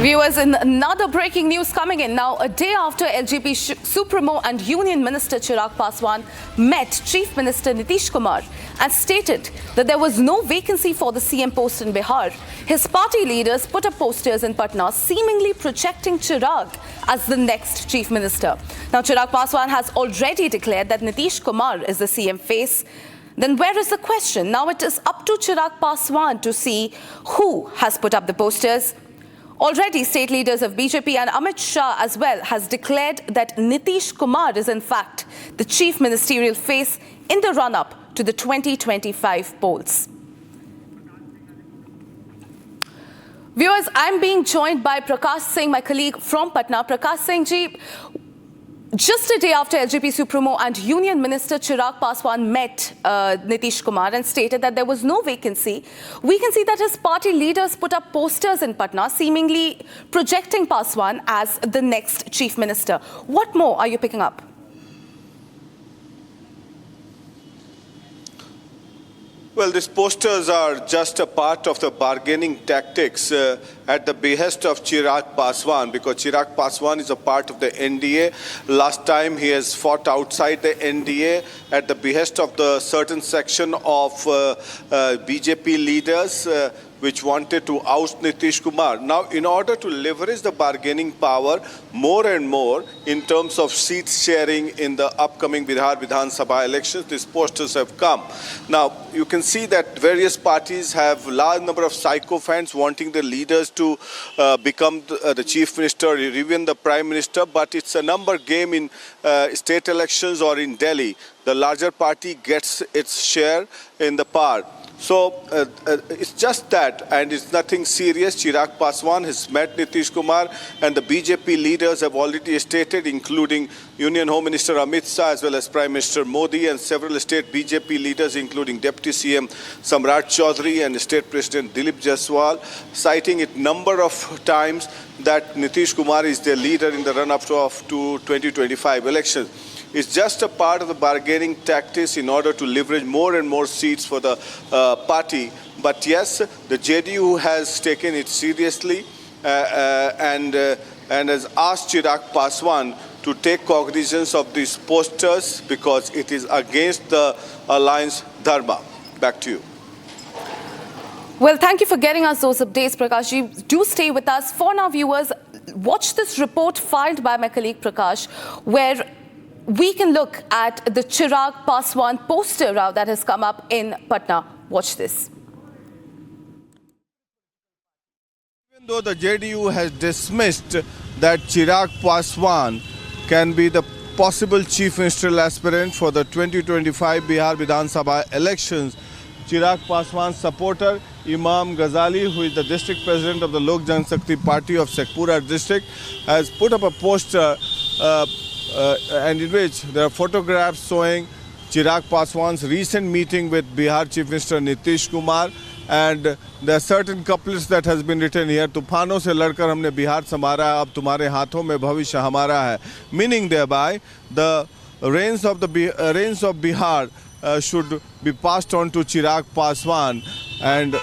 Viewers, in another breaking news coming in now, a day after LJP Supremo and Union Minister Chirag Paswan met Chief Minister Nitish Kumar and stated that there was no vacancy for the CM post in Bihar, his party leaders put up posters in Patna seemingly projecting Chirag as the next Chief Minister. Now, Chirag Paswan has already declared that Nitish Kumar is the CM face. Then where is the question? Now it is up to Chirag Paswan to see who has put up the posters. Already, state leaders of BJP and Amit Shah as well has declared that Nitish Kumar is in fact the chief ministerial face in the run-up to the 2025 polls. Viewers, I'm being joined by Prakash Singh, my colleague from Patna. Prakash Singh ji, just a day after LJP Supremo and Union Minister Chirag Paswan met Nitish Kumar and stated that there was no vacancy, we can see that his party leaders put up posters in Patna seemingly projecting Paswan as the next Chief Minister. What more are you picking up? Well, these posters are just a part of the bargaining tactics at the behest of Chirag Paswan, because Chirag Paswan is a part of the NDA. Last time he has fought outside the NDA at the behest of the certain section of BJP leaders which wanted to oust Nitish Kumar. Now, in order to leverage the bargaining power more and more in terms of seat sharing in the upcoming Bihar Vidhan Sabha elections, these posters have come. Now, you can see that various parties have large number of sycophants wanting the leaders to become the chief minister or even the prime minister, but it's a number game in state elections or in Delhi. The larger party gets its share in the power. So it's just that, and it's nothing serious. Chirag Paswan has met Nitish Kumar, and the BJP leaders have already stated, including Union Home Minister Amit Shah as well as Prime Minister Modi and several state BJP leaders, including Deputy CM Samrat Chaudhary and State President Dilip Jaiswal, citing it number of times that Nitish Kumar is their leader in the run-up to 2025 elections. It's just a part of the bargaining tactics in order to leverage more and more seats for the party. But yes, the JDU has taken it seriously and has asked Chirag Paswan to take cognizance of these posters because it is against the alliance dharma. Back to you. Well, thank you for getting us those updates, Prakash. You do stay with us. For now, viewers, watch this report filed by my colleague Prakash, where we can look at the Chirag Paswan poster that has come up in Patna. Watch this. Even though the JDU has dismissed that Chirag Paswan can be the possible chief ministerial aspirant for the 2025 Bihar Vidhan Sabha elections, Chirag Paswan's supporter Imam Ghazali, who is the district president of the Lok Janshakti Party of Shekhpura district, has put up a poster and in which there are photographs showing Chirag Paswan's recent meeting with Bihar Chief Minister Nitish Kumar, and there are certain couplets that has been written here. तूफानों से लड़कर हमने बिहार संभारा, अब तुम्हारे हाथों में भविष्य हमारा है. Meaning thereby the reins of Bihar should be passed on to Chirag Paswan. And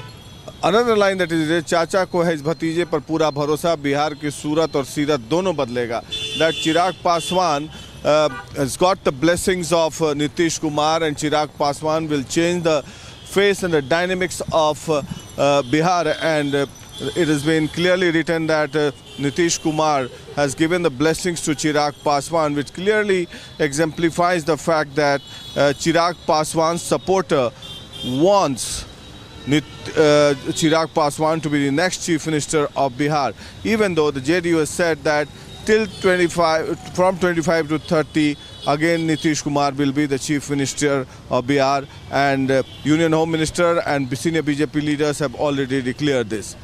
another line that is, चाचा को है इस भतीजे पर पूरा भरोसा, बिहार की सूरत और सीरत दोनों बदलेगा. That Chirag Paswan has got the blessings of Nitish Kumar, and Chirag Paswan will change the face and the dynamics of Bihar. And it has been clearly written that Nitish Kumar has given the blessings to Chirag Paswan, which clearly exemplifies the fact that Chirag Paswan's supporter wants Chirag Paswan to be the next chief minister of Bihar, even though the JDU has said that till from 25 to 30, again Nitish Kumar will be the chief minister of Bihar, and Union Home Minister and senior BJP leaders have already declared this.